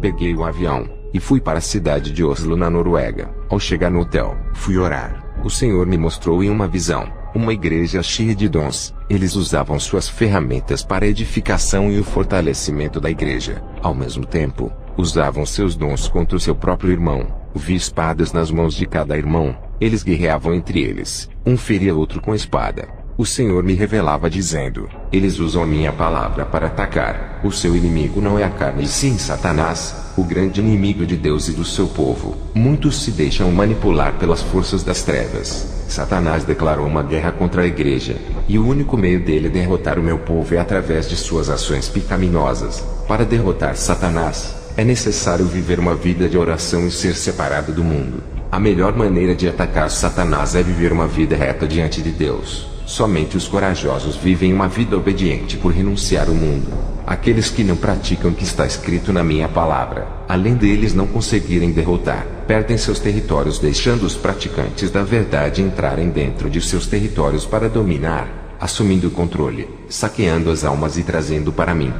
peguei o avião e fui para a cidade de Oslo, na Noruega. Ao chegar no hotel, fui orar. O Senhor me mostrou em uma visão uma igreja cheia de dons. Eles usavam suas ferramentas para a edificação e o fortalecimento da igreja. Ao mesmo tempo, usavam seus dons contra o seu próprio irmão. Vi espadas nas mãos de cada irmão. Eles guerreavam entre eles. Um feria outro com espada. O Senhor me revelava dizendo: eles usam a minha palavra para atacar. O seu inimigo não é a carne e sim Satanás, o grande inimigo de Deus e do seu povo. Muitos se deixam manipular pelas forças das trevas. Satanás declarou uma guerra contra a igreja, e o único meio dele derrotar o meu povo é através de suas ações pecaminosas. Para derrotar Satanás, é necessário viver uma vida de oração e ser separado do mundo. A melhor maneira de atacar Satanás é viver uma vida reta diante de Deus. Somente os corajosos vivem uma vida obediente por renunciar ao mundo. Aqueles que não praticam o que está escrito na minha palavra, além deles não conseguirem derrotar, perdem seus territórios, deixando os praticantes da verdade entrarem dentro de seus territórios para dominar, assumindo o controle, saqueando as almas e trazendo para mim.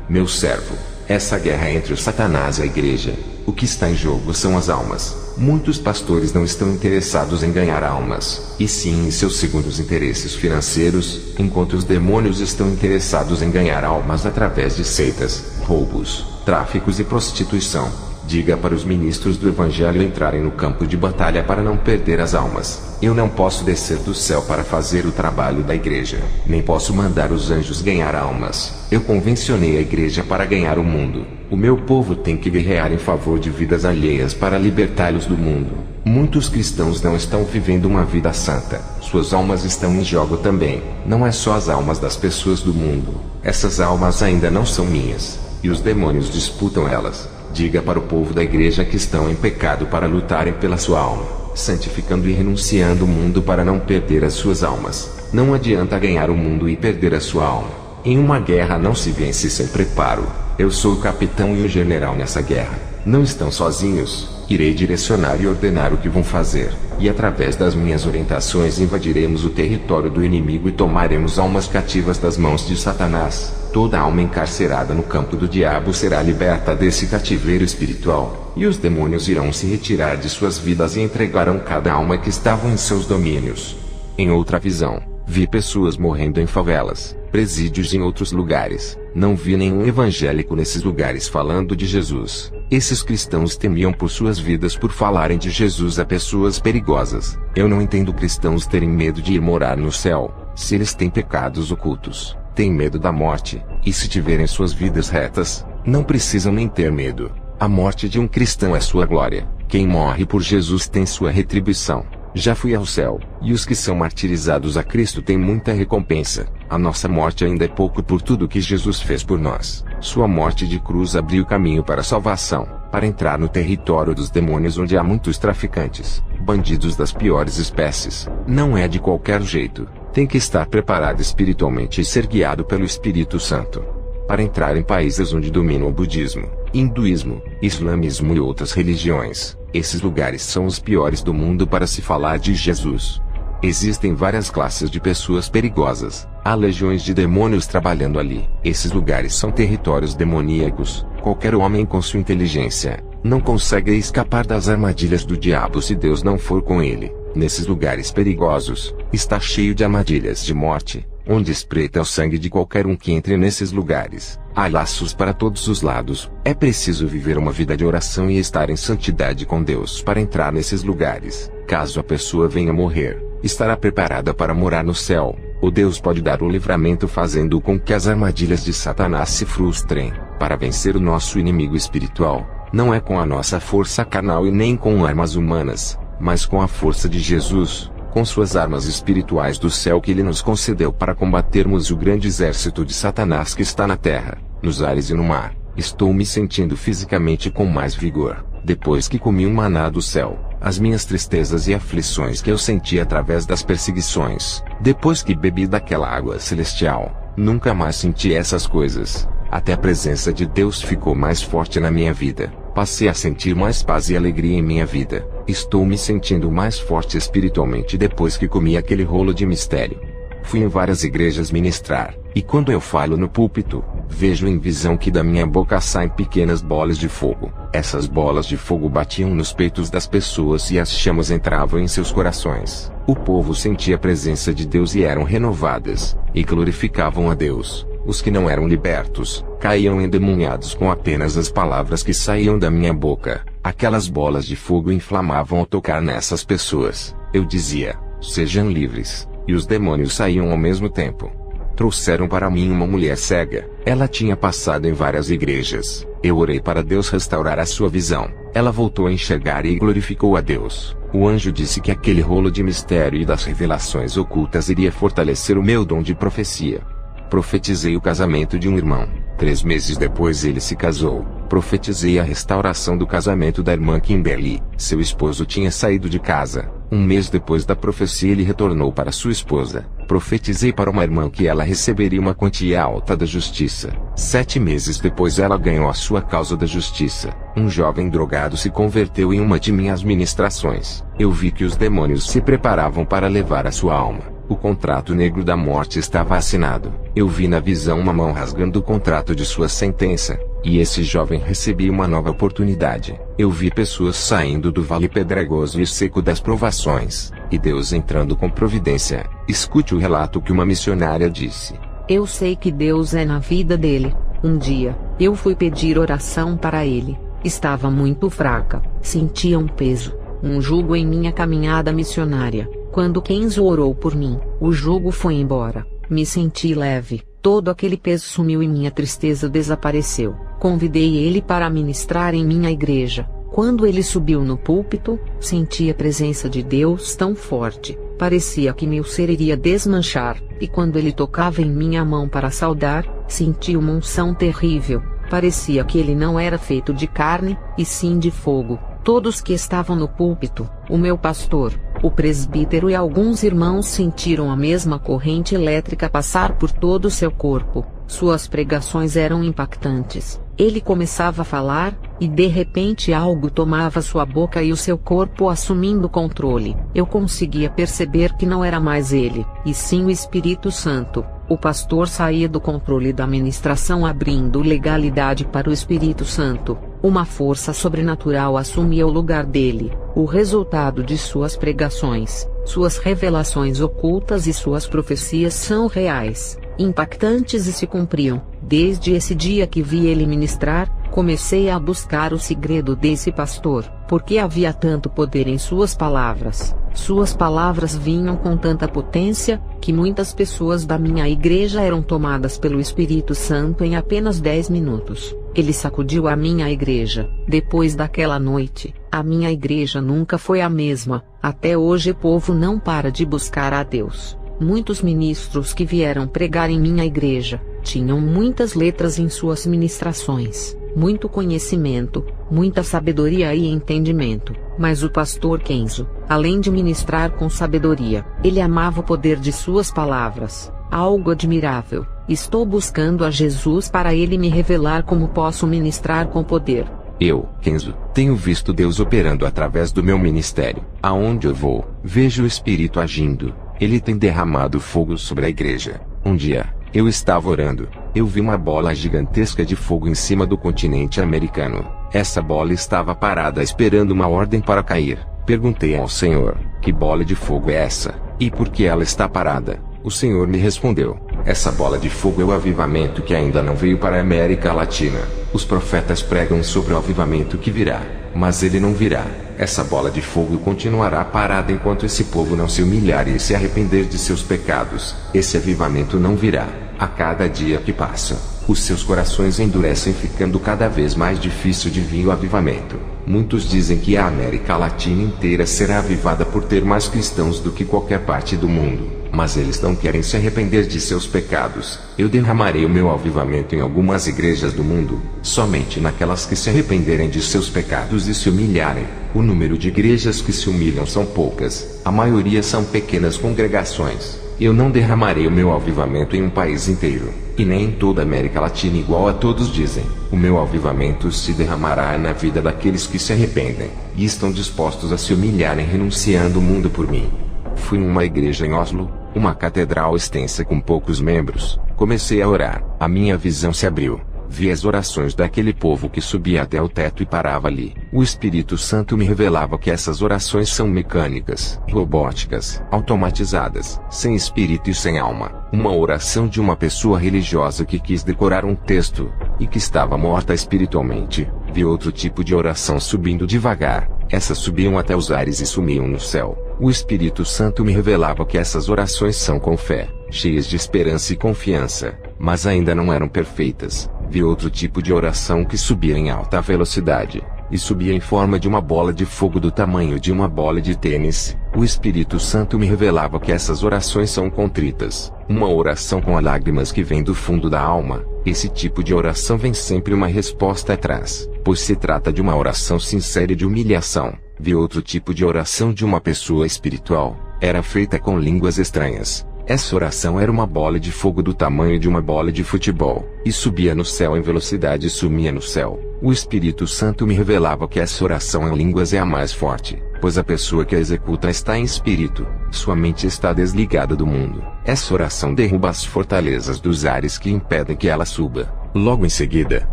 Meu servo, essa guerra entre o Satanás e a igreja, o que está em jogo são as almas. Muitos pastores não estão interessados em ganhar almas, e sim em seus segundos interesses financeiros, enquanto os demônios estão interessados em ganhar almas através de seitas, roubos, tráficos e prostituição. Diga para os ministros do Evangelho entrarem no campo de batalha para não perder as almas. Eu não posso descer do céu para fazer o trabalho da igreja, nem posso mandar os anjos ganhar almas. Eu convencionei a igreja para ganhar o mundo. O meu povo tem que guerrear em favor de vidas alheias para libertá-los do mundo. Muitos cristãos não estão vivendo uma vida santa. Suas almas estão em jogo também. Não é só as almas das pessoas do mundo. Essas almas ainda não são minhas, e os demônios disputam elas. Diga para o povo da igreja que estão em pecado para lutarem pela sua alma, santificando e renunciando o mundo para não perder as suas almas. Não adianta ganhar o mundo e perder a sua alma. Em uma guerra não se vence sem preparo. Eu sou o capitão e o general nessa guerra. Não estão sozinhos. Irei direcionar e ordenar o que vão fazer, e através das minhas orientações invadiremos o território do inimigo e tomaremos almas cativas das mãos de Satanás. Toda alma encarcerada no campo do diabo será liberta desse cativeiro espiritual, e os demônios irão se retirar de suas vidas e entregarão cada alma que estava em seus domínios. Em outra visão, vi pessoas morrendo em favelas, presídios e em outros lugares. Não vi nenhum evangélico nesses lugares falando de Jesus. Esses cristãos temiam por suas vidas por falarem de Jesus a pessoas perigosas. Eu não entendo cristãos terem medo de ir morar no céu, se eles têm pecados ocultos, têm medo da morte, e se tiverem suas vidas retas, não precisam nem ter medo. A morte de um cristão é sua glória. Quem morre por Jesus tem sua retribuição. Já fui ao céu, e os que são martirizados a Cristo têm muita recompensa. A nossa morte ainda é pouco por tudo que Jesus fez por nós. Sua morte de cruz abriu caminho para a salvação, para entrar no território dos demônios onde há muitos traficantes, bandidos das piores espécies. Não é de qualquer jeito. Tem que estar preparado espiritualmente e ser guiado pelo Espírito Santo para entrar em países onde dominam o budismo, hinduísmo, islamismo e outras religiões. Esses lugares são os piores do mundo para se falar de Jesus. Existem várias classes de pessoas perigosas. Há legiões de demônios trabalhando ali. Esses lugares são territórios demoníacos. Qualquer homem com sua inteligência não consegue escapar das armadilhas do diabo se Deus não for com ele. Nesses lugares perigosos, está cheio de armadilhas de morte, onde espreita o sangue de qualquer um que entre nesses lugares. Há laços para todos os lados. É preciso viver uma vida de oração e estar em santidade com Deus para entrar nesses lugares. Caso a pessoa venha morrer, estará preparada para morar no céu. O Deus pode dar o livramento fazendo com que as armadilhas de Satanás se frustrem. Para vencer o nosso inimigo espiritual, não é com a nossa força carnal e nem com armas humanas, mas com a força de Jesus, com suas armas espirituais do céu que ele nos concedeu para combatermos o grande exército de Satanás que está na terra, nos ares e no mar. Estou me sentindo fisicamente com mais vigor, depois que comi um maná do céu. As minhas tristezas e aflições que eu senti através das perseguições, depois que bebi daquela água celestial, nunca mais senti essas coisas. Até a presença de Deus ficou mais forte na minha vida. Passei a sentir mais paz e alegria em minha vida. Estou me sentindo mais forte espiritualmente depois que comi aquele rolo de mistério. Fui em várias igrejas ministrar, e quando eu falo no púlpito, Vejo em visão que da minha boca saem pequenas bolas de fogo. Essas bolas de fogo batiam nos peitos das pessoas e as chamas entravam em seus corações. O povo sentia a presença de Deus e eram renovadas, e glorificavam a Deus. Os que não eram libertos, caíam endemoniados com apenas as palavras que saíam da minha boca. Aquelas bolas de fogo inflamavam ao tocar nessas pessoas. Eu dizia, sejam livres, e os demônios saíam ao mesmo tempo. Trouxeram para mim uma mulher cega. Ela tinha passado em várias igrejas. Eu orei para Deus restaurar a sua visão. Ela voltou a enxergar e glorificou a Deus. O anjo disse que aquele rolo de mistério e das revelações ocultas iria fortalecer o meu dom de profecia. Profetizei o casamento de um irmão. 3 meses depois ele se casou. Profetizei a restauração do casamento da irmã Kimberly. Seu esposo tinha saído de casa. 1 mês depois da profecia ele retornou para sua esposa. Profetizei para uma irmã que ela receberia uma quantia alta da justiça. 7 meses depois ela ganhou a sua causa da justiça. Um jovem drogado se converteu em uma de minhas ministrações. Eu vi que os demônios se preparavam para levar a sua alma. O contrato negro da morte estava assinado. Eu vi na visão uma mão rasgando o contrato de sua sentença, e esse jovem recebia uma nova oportunidade. Eu vi pessoas saindo do vale pedregoso e seco das provações, e Deus entrando com providência. Escute o relato que uma missionária disse. Eu sei que Deus é na vida dele. Um dia, eu fui pedir oração para ele. Estava muito fraca, sentia um peso, um jugo em minha caminhada missionária. Quando Kenzo orou por mim, o jugo foi embora. Me senti leve, todo aquele peso sumiu e minha tristeza desapareceu. Convidei ele para ministrar em minha igreja. Quando ele subiu no púlpito, senti a presença de Deus tão forte, parecia que meu ser iria desmanchar, e quando ele tocava em minha mão para saudar, senti uma unção terrível. Parecia que ele não era feito de carne, e sim de fogo. Todos que estavam no púlpito, o meu pastor, o presbítero e alguns irmãos sentiram a mesma corrente elétrica passar por todo o seu corpo. Suas pregações eram impactantes. Ele começava a falar, e de repente algo tomava sua boca e o seu corpo assumindo controle. Eu conseguia perceber que não era mais ele, e sim o Espírito Santo. O pastor saía do controle da ministração abrindo legalidade para o Espírito Santo. Uma força sobrenatural assumia o lugar dele. O resultado de suas pregações, suas revelações ocultas e suas profecias são reais, impactantes e se cumpriam. Desde esse dia que vi ele ministrar, comecei a buscar o segredo desse pastor, porque havia tanto poder em suas palavras. Suas palavras vinham com tanta potência, que muitas pessoas da minha igreja eram tomadas pelo Espírito Santo em apenas 10 minutos. Ele sacudiu a minha igreja. Depois daquela noite, a minha igreja nunca foi a mesma. Até hoje o povo não para de buscar a Deus. Muitos ministros que vieram pregar em minha igreja, tinham muitas letras em suas ministrações, muito conhecimento, muita sabedoria e entendimento. Mas o pastor Kenzo, além de ministrar com sabedoria, ele amava o poder de suas palavras. Algo admirável. Estou buscando a Jesus para ele me revelar como posso ministrar com poder. Eu, Kenzo, tenho visto Deus operando através do meu ministério. Aonde eu vou, vejo o Espírito agindo. Ele tem derramado fogo sobre a igreja. Um dia, eu estava orando. Eu vi uma bola gigantesca de fogo em cima do continente americano. Essa bola estava parada esperando uma ordem para cair. Perguntei ao Senhor, que bola de fogo é essa? E por que ela está parada? O Senhor me respondeu, essa bola de fogo é o avivamento que ainda não veio para a América Latina. Os profetas pregam sobre o avivamento que virá, mas ele não virá. Essa bola de fogo continuará parada enquanto esse povo não se humilhar e se arrepender de seus pecados. Esse avivamento não virá. A cada dia que passa, os seus corações endurecem, ficando cada vez mais difícil de vir o avivamento. Muitos dizem que a América Latina inteira será avivada por ter mais cristãos do que qualquer parte do mundo, mas eles não querem se arrepender de seus pecados. Eu derramarei o meu avivamento em algumas igrejas do mundo, somente naquelas que se arrependerem de seus pecados e se humilharem. O número de igrejas que se humilham são poucas, a maioria são pequenas congregações. Eu não derramarei o meu avivamento em um país inteiro, e nem em toda a América Latina igual a todos dizem. O meu avivamento se derramará na vida daqueles que se arrependem, e estão dispostos a se humilharem renunciando o mundo por mim. Fui em uma igreja em Oslo, uma catedral extensa com poucos membros. Comecei a orar. A minha visão se abriu. Vi as orações daquele povo que subia até o teto e parava ali. O Espírito Santo me revelava que essas orações são mecânicas, robóticas, automatizadas, sem espírito e sem alma. Uma oração de uma pessoa religiosa que quis decorar um texto, e que estava morta espiritualmente. Vi outro tipo de oração subindo devagar. Essas subiam até os ares e sumiam no céu. O Espírito Santo me revelava que essas orações são com fé, cheias de esperança e confiança, mas ainda não eram perfeitas. Vi outro tipo de oração que subia em alta velocidade, e subia em forma de uma bola de fogo do tamanho de uma bola de tênis. O Espírito Santo me revelava que essas orações são contritas, uma oração com lágrimas que vem do fundo da alma. Esse tipo de oração vem sempre uma resposta atrás, pois se trata de uma oração sincera e de humilhação. Vi outro tipo de oração de uma pessoa espiritual, era feita com línguas estranhas. Essa oração era uma bola de fogo do tamanho de uma bola de futebol, e subia no céu em velocidade e sumia no céu. O Espírito Santo me revelava que essa oração em línguas é a mais forte, pois a pessoa que a executa está em espírito, sua mente está desligada do mundo. Essa oração derruba as fortalezas dos ares que impedem que ela suba. Logo em seguida,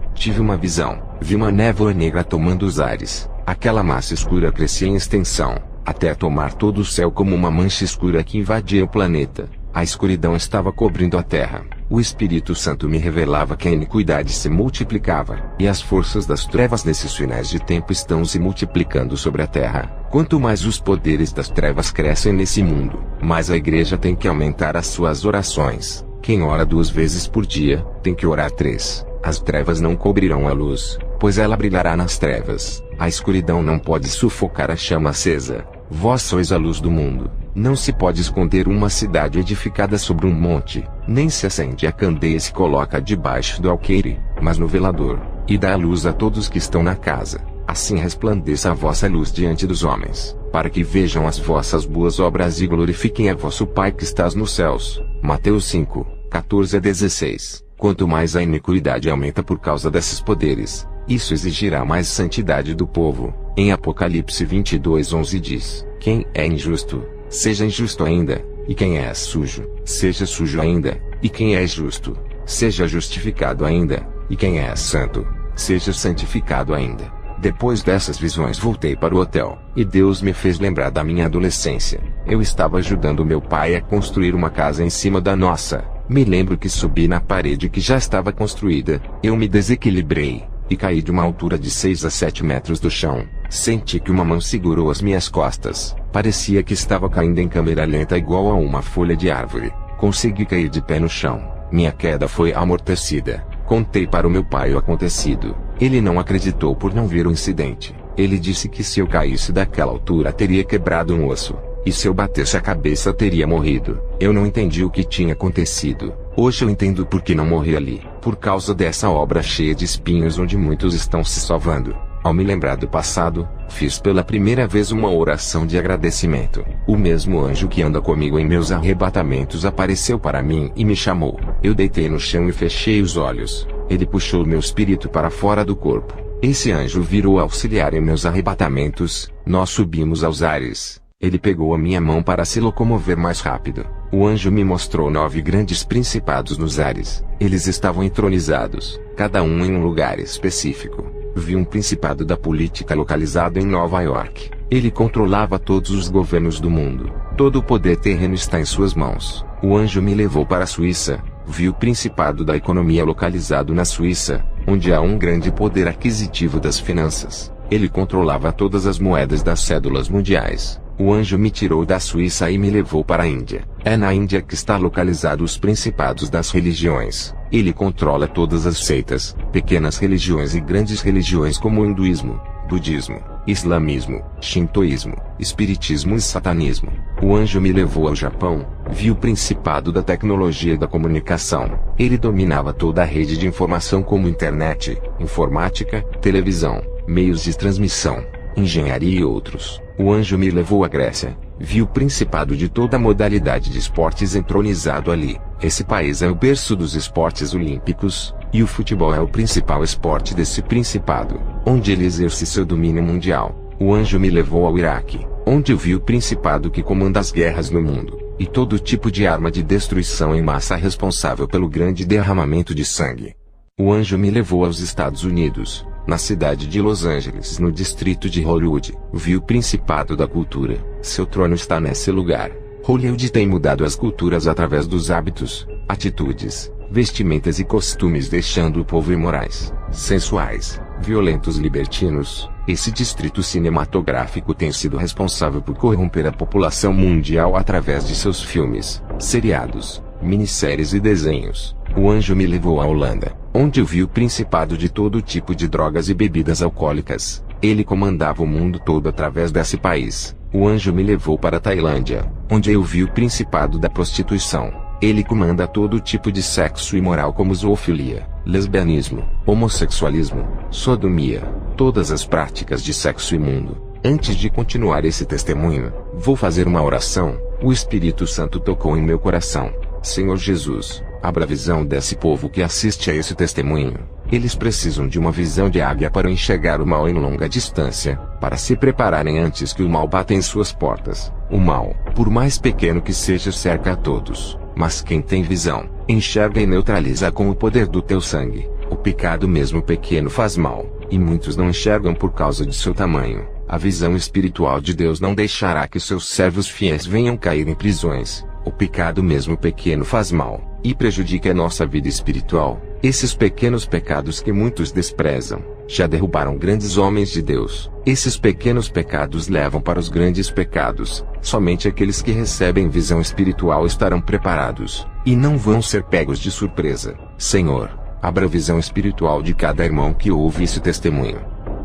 tive uma visão. Vi uma névoa negra tomando os ares. Aquela massa escura crescia em extensão, até tomar todo o céu como uma mancha escura que invadia o planeta. A escuridão estava cobrindo a terra. O Espírito Santo me revelava que a iniquidade se multiplicava, e as forças das trevas nesses finais de tempo estão se multiplicando sobre a terra. Quanto mais os poderes das trevas crescem nesse mundo, mais a igreja tem que aumentar as suas orações. Quem ora 2 vezes por dia, tem que orar 3. As trevas não cobrirão a luz, pois ela brilhará nas trevas. A escuridão não pode sufocar a chama acesa. Vós sois a luz do mundo. Não se pode esconder uma cidade edificada sobre um monte, nem se acende a candeia e se coloca debaixo do alqueire, mas no velador, e dá a luz a todos que estão na casa. Assim resplandeça a vossa luz diante dos homens, para que vejam as vossas boas obras e glorifiquem a vosso Pai que estás nos céus. Mateus 5, 14-16. Quanto mais a iniquidade aumenta por causa desses poderes, isso exigirá mais santidade do povo. Em Apocalipse 22:11 diz: quem é injusto, seja injusto ainda, e quem é sujo, seja sujo ainda, e quem é justo, seja justificado ainda, e quem é santo, seja santificado ainda. Depois dessas visões voltei para o hotel, e Deus me fez lembrar da minha adolescência. Eu estava ajudando meu pai a construir uma casa em cima da nossa. Me lembro que subi na parede que já estava construída, eu me desequilibrei, e caí de uma altura de 6 a 7 metros do chão. Senti que uma mão segurou as minhas costas. Parecia que estava caindo em câmera lenta igual a uma folha de árvore. Consegui cair de pé no chão. Minha queda foi amortecida. Contei para o meu pai o acontecido. Ele não acreditou por não ver o incidente. Ele disse que se eu caísse daquela altura teria quebrado um osso, e se eu batesse a cabeça teria morrido. Eu não entendi o que tinha acontecido. Hoje eu entendo por que não morri ali. Por causa dessa obra cheia de espinhos onde muitos estão se salvando. Ao me lembrar do passado, fiz pela primeira vez uma oração de agradecimento. O mesmo anjo que anda comigo em meus arrebatamentos apareceu para mim e me chamou. Eu deitei no chão e fechei os olhos. Ele puxou meu espírito para fora do corpo. Esse anjo virou auxiliar em meus arrebatamentos. Nós subimos aos ares. Ele pegou a minha mão para se locomover mais rápido. O anjo me mostrou 9 grandes principados nos ares. Eles estavam entronizados, cada um em um lugar específico. Vi um principado da política localizado em Nova York. Ele controlava todos os governos do mundo. Todo o poder terreno está em suas mãos. O anjo me levou para a Suíça. Vi o principado da economia localizado na Suíça, onde há um grande poder aquisitivo das finanças. Ele controlava todas as moedas das cédulas mundiais. O anjo me tirou da Suíça e me levou para a Índia. É na Índia que está localizado os principados das religiões. Ele controla todas as seitas, pequenas religiões e grandes religiões como o hinduísmo, budismo, islamismo, shintoísmo, espiritismo e satanismo. O anjo me levou ao Japão. Vi o principado da tecnologia da comunicação. Ele dominava toda a rede de informação como internet, informática, televisão, meios de transmissão, engenharia e outros. O anjo me levou à Grécia. Vi o principado de toda a modalidade de esportes entronizado ali. Esse país é o berço dos esportes olímpicos, e o futebol é o principal esporte desse principado, onde ele exerce seu domínio mundial. O anjo me levou ao Iraque, onde eu vi o principado que comanda as guerras no mundo. e todo tipo de arma de destruição em massa responsável pelo grande derramamento de sangue. O anjo me levou aos Estados Unidos, na cidade de Los Angeles, no distrito de Hollywood. Vi o Principado da Cultura. Seu trono está nesse lugar. Hollywood tem mudado as culturas através dos hábitos, atitudes, vestimentas e costumes, deixando o povo imorais, sensuais, violentos, libertinos. Esse distrito cinematográfico tem sido responsável por corromper a população mundial através de seus filmes, seriados, minisséries e desenhos. O anjo me levou à Holanda, onde eu vi o principado de todo tipo de drogas e bebidas alcoólicas. Ele comandava o mundo todo através desse país. O anjo me levou para a Tailândia, onde eu vi o principado da prostituição. Ele comanda todo tipo de sexo imoral, como zoofilia, lesbianismo, homossexualismo, sodomia, todas as práticas de sexo imundo. Antes de continuar esse testemunho, vou fazer uma oração. O Espírito Santo tocou em meu coração. Senhor Jesus, abra a visão desse povo que assiste a esse testemunho. Eles precisam de uma visão de águia para enxergar o mal em longa distância, para se prepararem antes que o mal bata em suas portas. O mal, por mais pequeno que seja, cerca a todos. Mas quem tem visão, enxerga e neutraliza com o poder do teu sangue. O pecado mesmo pequeno faz mal, e muitos não enxergam por causa de seu tamanho. A visão espiritual de Deus não deixará que seus servos fiéis venham cair em prisões. O pecado mesmo pequeno faz mal, e prejudica a nossa vida espiritual. Esses pequenos pecados que muitos desprezam, já derrubaram grandes homens de Deus. Esses pequenos pecados levam para os grandes pecados. Somente aqueles que recebem visão espiritual estarão preparados, e não vão ser pegos de surpresa. Senhor, abra a visão espiritual de cada irmão que ouve esse testemunho.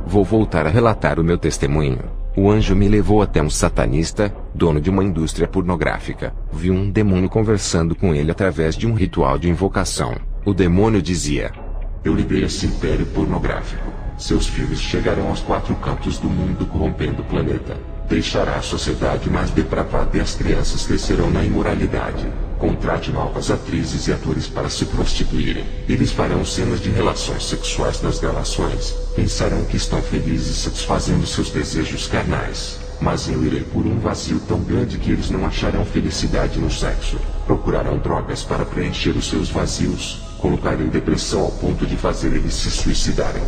Vou voltar a relatar o meu testemunho. O anjo me levou até um satanista, dono de uma indústria pornográfica. Vi um demônio conversando com ele através de um ritual de invocação. O demônio dizia: eu livrei esse império pornográfico. Seus filhos chegarão aos 4 cantos do mundo, corrompendo o planeta. Deixará a sociedade mais depravada e as crianças crescerão na imoralidade. Contrate novas atrizes e atores para se prostituírem. Eles farão cenas de relações sexuais nas gravações. Pensarão que estão felizes satisfazendo seus desejos carnais. Mas eu irei por um vazio tão grande que eles não acharão felicidade no sexo. Procurarão drogas para preencher os seus vazios. Colocarem depressão ao ponto de fazer eles se suicidarem.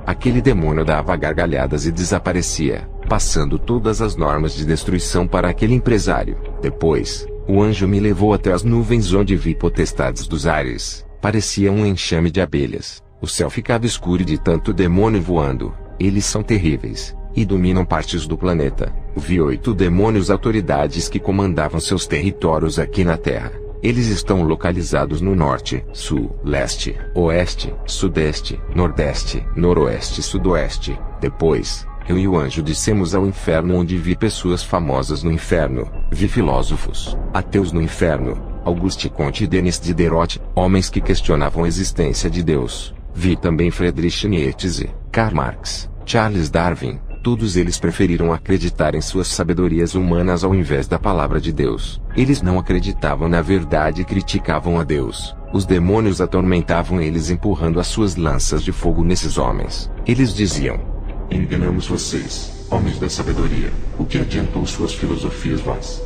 Aquele demônio dava gargalhadas e desaparecia, passando todas as normas de destruição para aquele empresário. Depois, o anjo me levou até as nuvens, onde vi potestades dos ares. Parecia um enxame de abelhas. O céu ficava escuro de tanto demônio voando. Eles são terríveis, e dominam partes do planeta. Vi 8 demônios, autoridades que comandavam seus territórios aqui na Terra. Eles estão localizados no norte, sul, leste, oeste, sudeste, nordeste, noroeste e sudoeste. Depois, eu e o anjo descemos ao inferno, onde vi pessoas famosas no inferno. Vi filósofos, ateus no inferno, Auguste Comte e Denis Diderot, homens que questionavam a existência de Deus. Vi também Friedrich Nietzsche, Karl Marx, Charles Darwin. Todos eles preferiram acreditar em suas sabedorias humanas ao invés da palavra de Deus. Eles não acreditavam na verdade e criticavam a Deus. Os demônios atormentavam eles, empurrando as suas lanças de fogo nesses homens. Eles diziam: enganamos vocês, homens da sabedoria. O que adiantou suas filosofias vãs?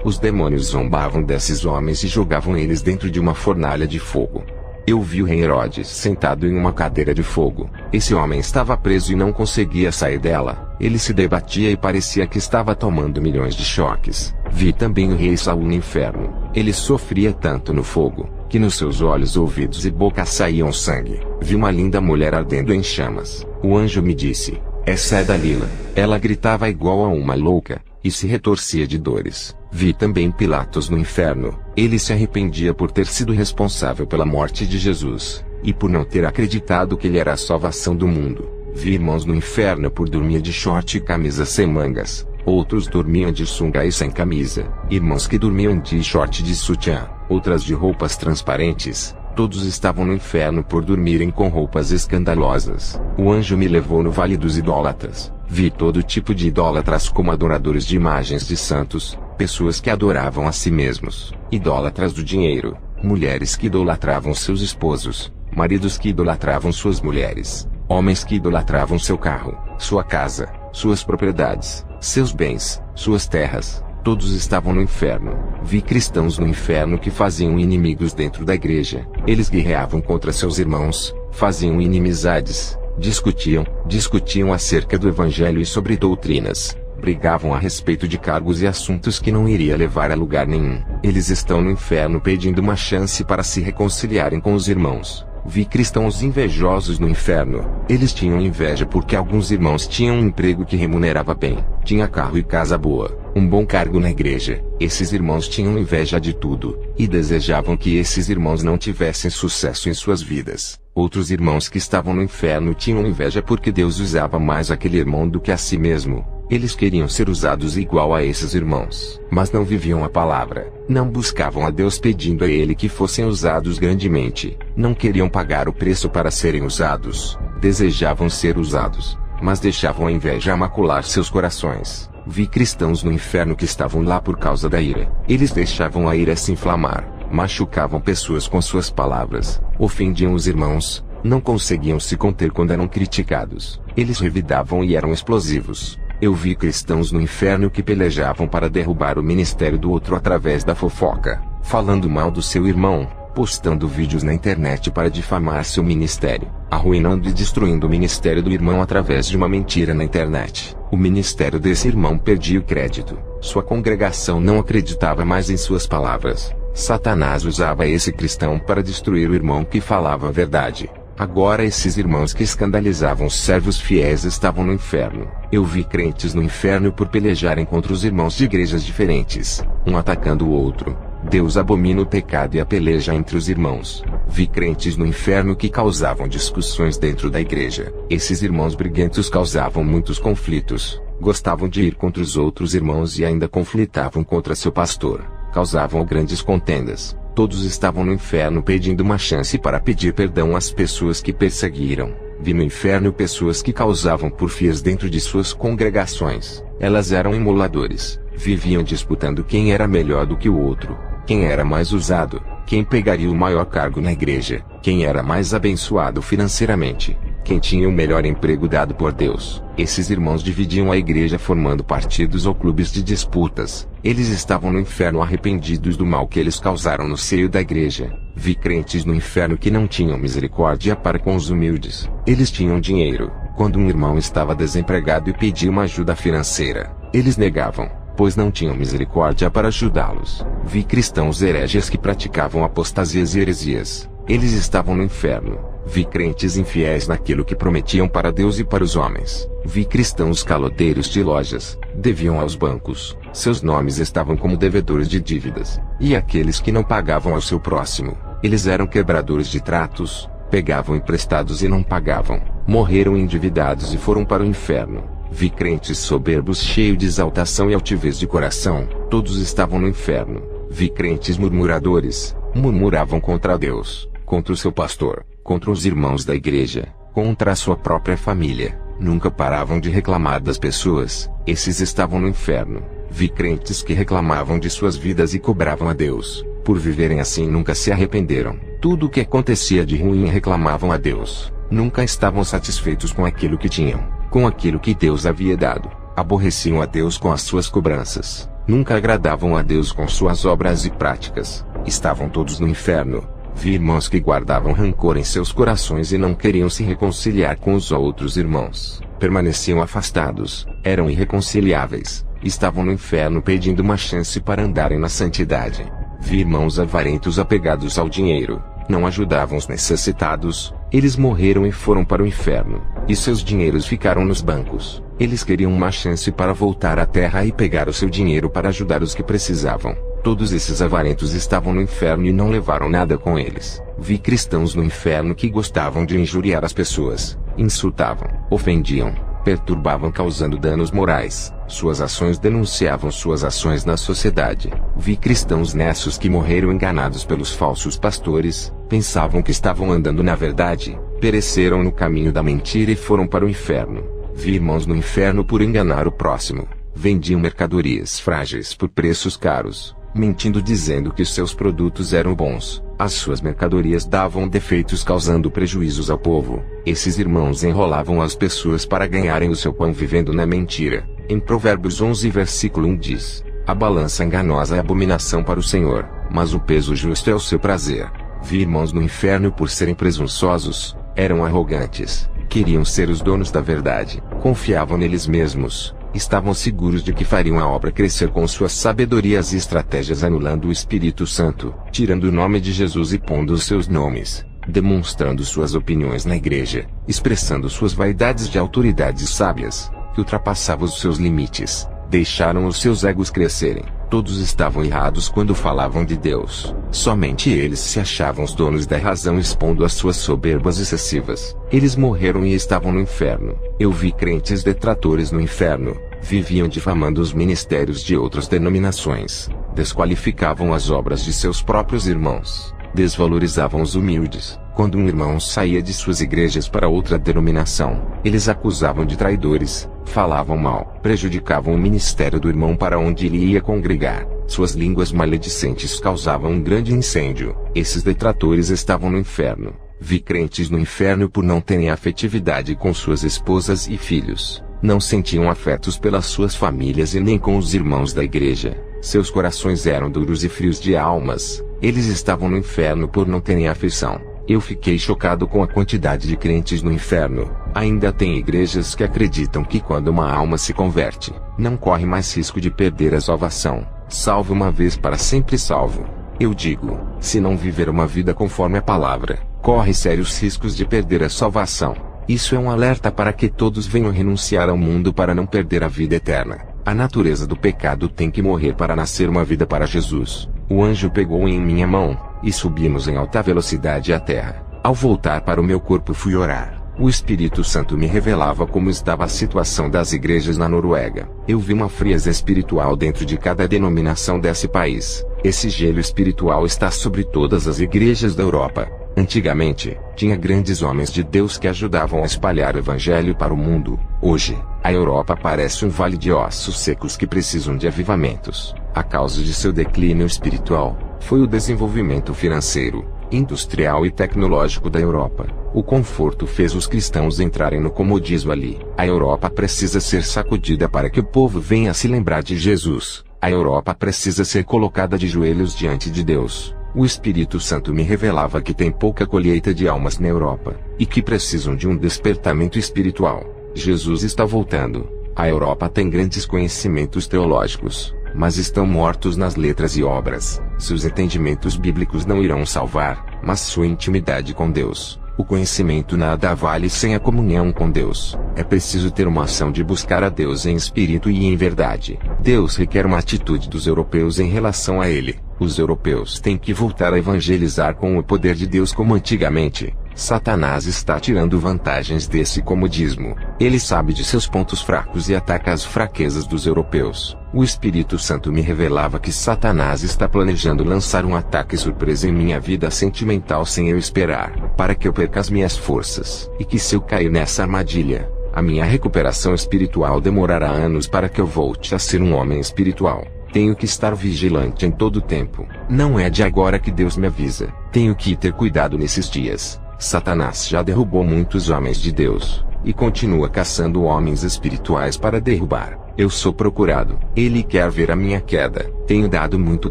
Os demônios zombavam desses homens e jogavam eles dentro de uma fornalha de fogo. Eu vi o rei Herodes sentado em uma cadeira de fogo. Esse homem estava preso e não conseguia sair dela. Ele se debatia e parecia que estava tomando milhões de choques. Vi também o rei Saul no inferno. Ele sofria tanto no fogo, que nos seus olhos, ouvidos e boca saíam sangue. Vi uma linda mulher ardendo em chamas. O anjo me disse: essa é Dalila. Ela gritava igual a uma louca, e se retorcia de dores. Vi também Pilatos no inferno. Ele se arrependia por ter sido responsável pela morte de Jesus, e por não ter acreditado que ele era a salvação do mundo. Vi irmãos no inferno por dormir de short e camisa sem mangas. Outros dormiam de sunga e sem camisa. Irmãos que dormiam de short de sutiã, outras de roupas transparentes. Todos estavam no inferno por dormirem com roupas escandalosas. O anjo me levou no vale dos idólatras. Vi todo tipo de idólatras, como adoradores de imagens de santos, pessoas que adoravam a si mesmos, idólatras do dinheiro, mulheres que idolatravam seus esposos, maridos que idolatravam suas mulheres, homens que idolatravam seu carro, sua casa, suas propriedades, seus bens, suas terras, Todos estavam no inferno. Vi cristãos no inferno que faziam inimigos dentro da igreja. Eles guerreavam contra seus irmãos, faziam inimizades, discutiam acerca do evangelho e sobre doutrinas. Brigavam a respeito de cargos e assuntos que não iria levar a lugar nenhum. Eles estão no inferno pedindo uma chance para se reconciliarem com os irmãos. Vi cristãos invejosos no inferno. Eles tinham inveja porque alguns irmãos tinham um emprego que remunerava bem, tinha carro e casa boa, um bom cargo na igreja. Esses irmãos tinham inveja de tudo, e desejavam que esses irmãos não tivessem sucesso em suas vidas. Outros irmãos que estavam no inferno tinham inveja porque Deus usava mais aquele irmão do que a si mesmo. Eles queriam ser usados igual a esses irmãos, mas não viviam a palavra, não buscavam a Deus pedindo a Ele que fossem usados grandemente, não queriam pagar o preço para serem usados, desejavam ser usados, mas deixavam a inveja macular seus corações. Vi cristãos no inferno que estavam lá por causa da ira. Eles deixavam a ira se inflamar, machucavam pessoas com suas palavras, ofendiam os irmãos, não conseguiam se conter quando eram criticados, eles revidavam e eram explosivos. Eu vi cristãos no inferno que pelejavam para derrubar o ministério do outro através da fofoca, falando mal do seu irmão, postando vídeos na internet para difamar seu ministério, arruinando e destruindo o ministério do irmão através de uma mentira na internet. O ministério desse irmão perdia o crédito, sua congregação não acreditava mais em suas palavras. Satanás usava esse cristão para destruir o irmão que falava a verdade. Agora esses irmãos que escandalizavam os servos fiéis estavam no inferno. Eu vi crentes no inferno por pelejarem contra os irmãos de igrejas diferentes, um atacando o outro. Deus abomina o pecado e a peleja entre os irmãos. Vi crentes no inferno que causavam discussões dentro da igreja. Esses irmãos briguentos causavam muitos conflitos, gostavam de ir contra os outros irmãos e ainda conflitavam contra seu pastor, causavam grandes contendas. Todos estavam no inferno pedindo uma chance para pedir perdão às pessoas que perseguiram. Vi no inferno pessoas que causavam porfias dentro de suas congregações. Elas eram emuladores, viviam disputando quem era melhor do que o outro, quem era mais usado, quem pegaria o maior cargo na igreja, quem era mais abençoado financeiramente, quem tinha o melhor emprego dado por Deus. Esses irmãos dividiam a igreja formando partidos ou clubes de disputas. Eles estavam no inferno arrependidos do mal que eles causaram no seio da igreja. Vi crentes no inferno que não tinham misericórdia para com os humildes. Eles tinham dinheiro. Quando um irmão estava desempregado e pedia uma ajuda financeira, eles negavam, pois não tinham misericórdia para ajudá-los. Vi cristãos hereges que praticavam apostasias e heresias. Eles estavam no inferno. Vi crentes infiéis naquilo que prometiam para Deus e para os homens. Vi cristãos caloteiros de lojas, deviam aos bancos, seus nomes estavam como devedores de dívidas. E aqueles que não pagavam ao seu próximo, eles eram quebradores de tratos, pegavam emprestados e não pagavam, morreram endividados e foram para o inferno. Vi crentes soberbos cheios de exaltação e altivez de coração, todos estavam no inferno. Vi crentes murmuradores, murmuravam contra Deus, contra o seu pastor, contra os irmãos da igreja, contra a sua própria família, nunca paravam de reclamar das pessoas. Esses estavam no inferno. Vi crentes que reclamavam de suas vidas e cobravam a Deus, por viverem assim nunca se arrependeram. Tudo o que acontecia de ruim reclamavam a Deus, nunca estavam satisfeitos com aquilo que tinham, com aquilo que Deus havia dado, aborreciam a Deus com as suas cobranças, nunca agradavam a Deus com suas obras e práticas, estavam todos no inferno. Vi irmãos que guardavam rancor em seus corações e não queriam se reconciliar com os outros irmãos, permaneciam afastados, eram irreconciliáveis, estavam no inferno pedindo uma chance para andarem na santidade. Vi irmãos avarentos apegados ao dinheiro, não ajudavam os necessitados, eles morreram e foram para o inferno, e seus dinheiros ficaram nos bancos. Eles queriam uma chance para voltar à terra e pegar o seu dinheiro para ajudar os que precisavam. Todos esses avarentos estavam no inferno e não levaram nada com eles. Vi cristãos no inferno que gostavam de injuriar as pessoas, insultavam, ofendiam, perturbavam causando danos morais. Suas ações denunciavam suas ações na sociedade. Vi cristãos nessos que morreram enganados pelos falsos pastores, pensavam que estavam andando na verdade, pereceram no caminho da mentira e foram para o inferno. Vi irmãos no inferno por enganar o próximo, vendiam mercadorias frágeis por preços caros, mentindo dizendo que seus produtos eram bons. As suas mercadorias davam defeitos causando prejuízos ao povo. Esses irmãos enrolavam as pessoas para ganharem o seu pão vivendo na mentira. Em Provérbios 11 versículo 1 diz: A balança enganosa é abominação para o Senhor, mas o peso justo é o seu prazer. Vi irmãos no inferno por serem presunçosos, eram arrogantes, queriam ser os donos da verdade, confiavam neles mesmos, estavam seguros de que fariam a obra crescer com suas sabedorias e estratégias, anulando o Espírito Santo, tirando o nome de Jesus e pondo os seus nomes, demonstrando suas opiniões na igreja, expressando suas vaidades de autoridades sábias, que ultrapassavam os seus limites, deixaram os seus egos crescerem. Todos estavam errados quando falavam de Deus. Somente eles se achavam os donos da razão, expondo as suas soberbas excessivas. Eles morreram e estavam no inferno. Eu vi crentes detratores no inferno. Viviam difamando os ministérios de outras denominações. Desqualificavam as obras de seus próprios irmãos. Desvalorizavam os humildes. Quando um irmão saía de suas igrejas para outra denominação, eles acusavam de traidores, falavam mal, prejudicavam o ministério do irmão para onde ele ia congregar. Suas línguas maledicentes causavam um grande incêndio. Esses detratores estavam no inferno. Vi crentes no inferno por não terem afetividade com suas esposas e filhos. Não sentiam afetos pelas suas famílias e nem com os irmãos da igreja. Seus corações eram duros e frios de almas. Eles estavam no inferno por não terem afeição. Eu fiquei chocado com a quantidade de crentes no inferno. Ainda tem igrejas que acreditam que quando uma alma se converte, não corre mais risco de perder a salvação. Salvo uma vez para sempre salvo. Eu digo, se não viver uma vida conforme a palavra, corre sérios riscos de perder a salvação. Isso é um alerta para que todos venham renunciar ao mundo para não perder a vida eterna. A natureza do pecado tem que morrer para nascer uma vida para Jesus. O anjo pegou em minha mão, e subimos em alta velocidade à terra. Ao voltar para o meu corpo fui orar. O Espírito Santo me revelava como estava a situação das igrejas na Noruega. Eu vi uma frieza espiritual dentro de cada denominação desse país. Esse gelo espiritual está sobre todas as igrejas da Europa. Antigamente, tinha grandes homens de Deus que ajudavam a espalhar o evangelho para o mundo. Hoje, a Europa parece um vale de ossos secos que precisam de avivamentos. A causa de seu declínio espiritual foi o desenvolvimento financeiro, industrial e tecnológico da Europa. O conforto fez os cristãos entrarem no comodismo ali. A Europa precisa ser sacudida para que o povo venha a se lembrar de Jesus. A Europa precisa ser colocada de joelhos diante de Deus. O Espírito Santo me revelava que tem pouca colheita de almas na Europa, e que precisam de um despertamento espiritual. Jesus está voltando. A Europa tem grandes conhecimentos teológicos, mas estão mortos nas letras e obras. Seus entendimentos bíblicos não irão salvar, mas sua intimidade com Deus. O conhecimento nada vale sem a comunhão com Deus. É preciso ter uma ação de buscar a Deus em espírito e em verdade. Deus requer uma atitude dos europeus em relação a Ele. Os europeus têm que voltar a evangelizar com o poder de Deus como antigamente. Satanás está tirando vantagens desse comodismo. Ele sabe de seus pontos fracos e ataca as fraquezas dos europeus. O Espírito Santo me revelava que Satanás está planejando lançar um ataque surpresa em minha vida sentimental sem eu esperar, para que eu perca as minhas forças, e que se eu cair nessa armadilha, a minha recuperação espiritual demorará anos para que eu volte a ser um homem espiritual. Tenho que estar vigilante em todo o tempo. Não é de agora que Deus me avisa. Tenho que ter cuidado nesses dias. Satanás já derrubou muitos homens de Deus, e continua caçando homens espirituais para derrubar. Eu sou procurado. Ele quer ver a minha queda. Tenho dado muito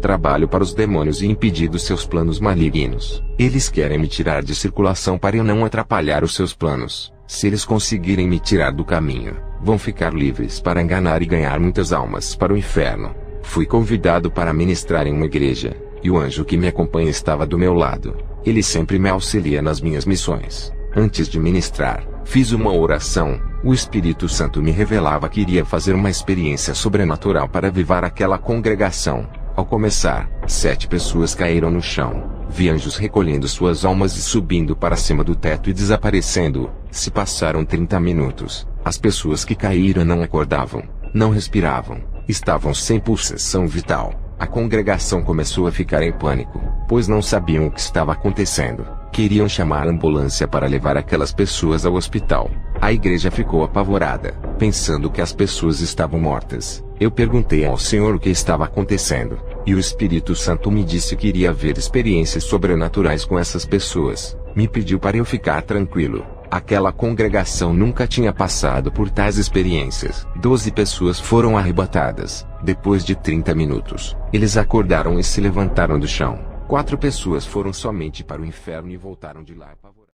trabalho para os demônios e impedido seus planos malignos. Eles querem me tirar de circulação para eu não atrapalhar os seus planos. Se eles conseguirem me tirar do caminho, vão ficar livres para enganar e ganhar muitas almas para o inferno. Fui convidado para ministrar em uma igreja, e o anjo que me acompanha estava do meu lado. Ele sempre me auxilia nas minhas missões. Antes de ministrar, fiz uma oração. O Espírito Santo me revelava que iria fazer uma experiência sobrenatural para avivar aquela congregação. Ao começar, 7 pessoas caíram no chão. Vi anjos recolhendo suas almas e subindo para cima do teto e desaparecendo. Se passaram 30 minutos. As pessoas que caíram não acordavam, não respiravam, estavam sem pulsação vital. A congregação começou a ficar em pânico, pois não sabiam o que estava acontecendo. Queriam chamar a ambulância para levar aquelas pessoas ao hospital. A igreja ficou apavorada, pensando que as pessoas estavam mortas. Eu perguntei ao Senhor o que estava acontecendo, e o Espírito Santo me disse que iria haver experiências sobrenaturais com essas pessoas. Me pediu para eu ficar tranquilo, Aquela congregação nunca tinha passado por tais experiências. 12 pessoas foram arrebatadas. Depois de 30 minutos, eles acordaram e se levantaram do chão. 4 pessoas foram somente para o inferno e voltaram de lá apavoradas.